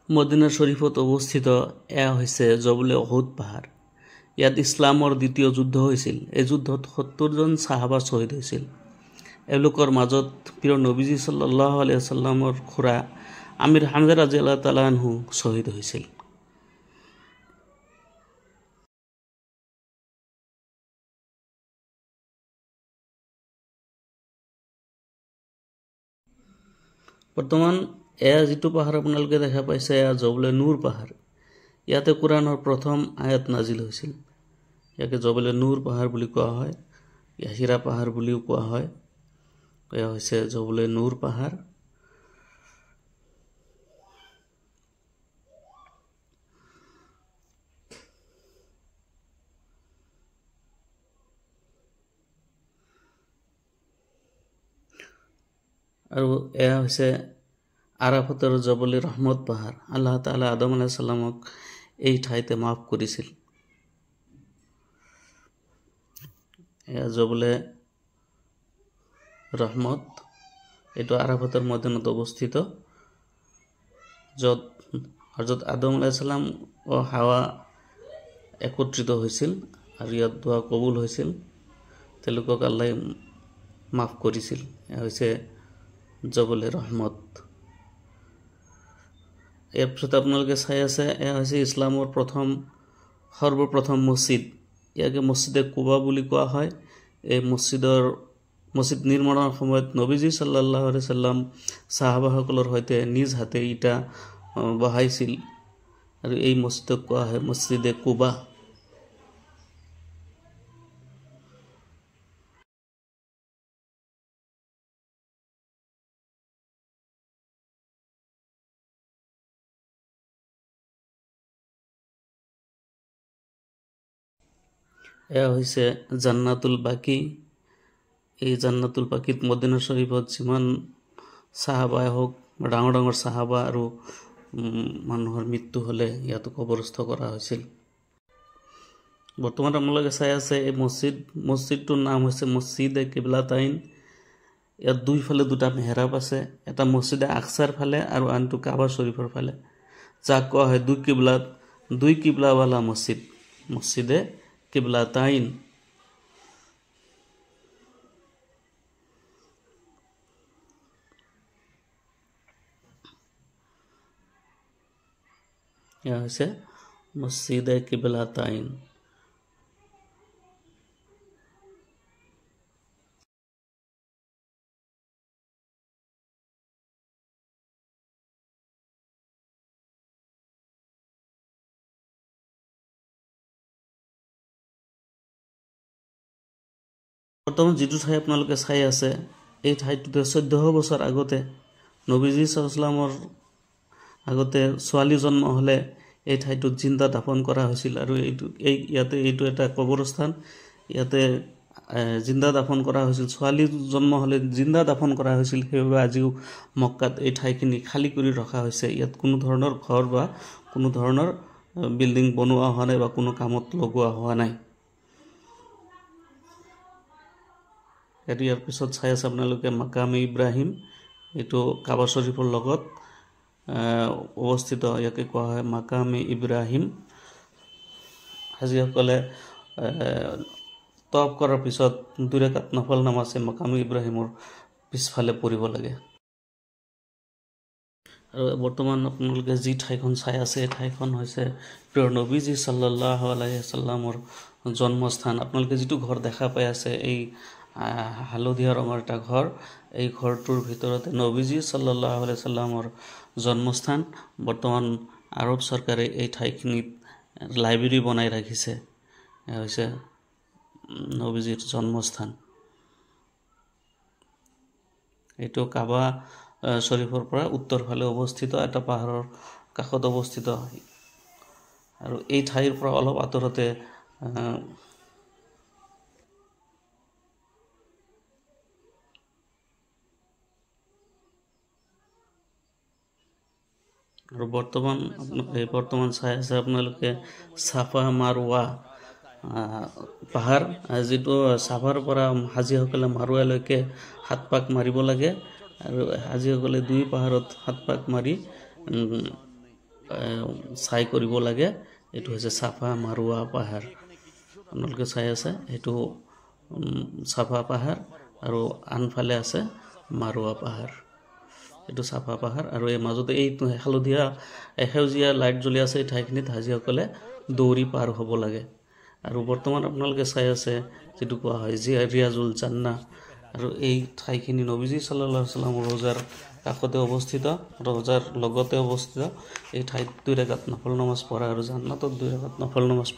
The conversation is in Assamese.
মদিনা শৰীফত অবস্থিত এয়া হৈছে জবলে উহুদ পাহাৰ। ইয়াত ইছলামৰ দ্বিতীয় যুদ্ধ হৈছিল। এই যুদ্ধত ৭০ জন সাহাবা শ্বহীদ হৈছিল। এওঁলোকৰ মাজত প্ৰিয় নবীজি সাল্লাল্লাহু আলাইহি ওয়াসাল্লামৰ খুৰা আমিৰ হামজা ৰাদিয়াল্লাহু তাআলা আনহু শ্বহীদ হৈছিল। বৰ্তমান এয়া যিটো পাহাৰ আপোনালোকে দেখা পাইছে এয়া জবলে নূৰ পাহাৰ। ইয়াতে কোৰাণৰ প্ৰথম আয়াত নাজিল হৈছিল। ইয়াকে জবলে নূৰ পাহাৰ বুলি কোৱা হয়, হীৰা পাহাৰ বুলিও কোৱা হয়। এয়া হৈছে জবলে নূৰ পাহাৰ। আৰু এয়া হৈছে আৰাফাতৰ জবলে ৰহমত পাহাৰ। আল্লাহ তাআলা আদম আলাইহিস সালামক এই ঠাইতে মাফ কৰিছিল। এয়া জবলে ৰহমত, এইটো আৰাফাতৰ ময়দানত অৱস্থিত, য'ত হযৰত আদম আলাইহিস সালাম ও হাৱা একত্ৰিত হৈছিল আৰু ইয়াত দোৱা কবুল হৈছিল। তেওঁলোকক আল্লাহে মাফ কৰিছিল। এয়া হৈছে জবলে ৰহমত। ইয়াৰ পিছত আপোনালোকে চাই আছে এয়া হৈছে ইছলামৰ সৰ্বপ্ৰথম মছজিদ। ইয়াকে মছজিদে কুবা বুলি কোৱা হয়। এই মছজিদ নিৰ্মাণৰ সময়ত নবীজি সাল্লাল্লাহু আলাইহি ওয়াসাল্লাম সাহাবাসকলৰ সৈতে নিজ হাতে ইটা বহাইছিল আৰু এই মছজিদক কোৱা হয় মছজিদে কুবা। এয়া হৈছে জান্নাতুল বাকি। এই জান্নাতুল বাকিত মদিনা শৰীফত যিমান সাহাবা হওক, ডাঙৰ ডাঙৰ সাহাবা আৰু মানুহৰ মৃত্যু হ'লে ইয়াত কবৰস্থ কৰা হৈছিল। বৰ্তমান আপোনালোকে চাই আছে এই মছজিদটোৰ নাম হৈছে মছজিদে কিবলাতাইন। ইয়াত দুইফালে দুটা মেহৰাব আছে, এটা মছজিদে আকছাৰ ফালে আৰু আনটো কাবা শৰীফৰ ফালে, যাক কোৱা হয় দুই কিবলাৱালা মছজিদ, মছজিদে কিবলাতাইন। এয়া হৈছে মছজিদে কিবলাতাইন। বৰ্তমান যিটো ঠাই আপোনালোকে চাই আছে এই ঠাইটোতে 1400 বছৰ আগতে নবীজি সাল্লাল্লাহু আগতে ছোৱালী জন্ম হ'লে এই ঠাইটোত জিন্দা দাফন কৰা হৈছিল আৰু এইটো এটা কবৰস্থান। ইয়াতে জিন্দা দাফন কৰা হৈছিল, ছোৱালী জন্ম হ'লে জিন্দা দাফন কৰা হৈছিল। সেইবাবে আজিও মক্কাত এই ঠাইখিনি খালী কৰি ৰখা হৈছে। ইয়াত কোনো ধৰণৰ ঘৰ বা কোনো ধৰণৰ বিল্ডিং বনোৱা হোৱা নাই বা কোনো কামত লগোৱা হোৱা নাই। ইয়াৰ পিছত চাই আছে আপোনালোকে মাকামে ইব্ৰাহিম। এইটো কাবা শৰীফৰ লগত অৱস্থিত। ইয়াকে কোৱা হয় মাকামে ইব্ৰাহিম। হাজিসকলে তৱাফ কৰাৰ পিছত 2 ৰাকাত নফল নামাজ মাকামে ইব্ৰাহিমৰ পিছফালে পঢ়িব লাগে। আৰু বৰ্তমান আপোনালোকে যি ঠাইখন চাই আছে এই ঠাইখন হৈছে প্ৰিয় নবীজি সাল্লাল্লাহু আলাইহি ওয়াসাল্লামৰ জন্মস্থান। আপোনালোকে যিটো ঘৰ দেখা পাই আছে এই হালধীয়া ৰঙৰ এটা ঘৰ, এই ঘৰটোৰ ভিতৰতে নবীজি সাল্লাল্লাহু আলাইহি ওয়াসাল্লামৰ জন্মস্থান। বৰ্তমান আৰব চৰকাৰে এই ঠাইখিনিত লাইব্ৰেৰী বনাই ৰাখিছে। এয়া হৈছে নবীজিৰ জন্মস্থান। এইটো কাবা শৰীফৰ পৰা উত্তৰ ফালে অৱস্থিত এটা পাহাৰৰ কাষত অৱস্থিত আৰু এই ঠাইৰ পৰা অলপ আঁতৰতে আৰু বৰ্তমান চাই আছে আপোনালোকে চাফা মাৰৱা পাহাৰ, যিটো চাফাৰ পৰা হাজীসকলে মাৰৱালৈকে 7 পাক মাৰিব লাগে আৰু হাজীসকলে 2 পাহাৰত 7 পাক মাৰি চাই কৰিব লাগে এইটো হৈছে চাফা মাৰুৱা পাহাৰ আপোনালোকে চাই আছে এইটো চাফা পাহাৰ আৰু আনফালে আছে মাৰুৱা পাহাৰ এইটো চাফা পাহাৰ আৰু এই মাজতে এই হালধীয়া সেউজীয়া লাইট জ্বলি আছে এই ঠাইখিনিত হাজীসকলে দৌৰি পাৰ হ'ব লাগে আৰু বৰ্তমান আপোনালোকে চাই আছে যেটো কোৱা হয় ৰিয়াজুল জান্নাহ আৰু এই ঠাইখিনি নবীজী সাল্লাল্লাহু আলাইহি সাল্লামৰ ৰজাৰ কাষতে অৱস্থিত ৰজাৰ লগতে অৱস্থিত এই ঠাইত 2 ৰাকাত নফল নামাজ পঢ়া আৰু জান্নাতত 2 ৰাকাত নফল নামাজ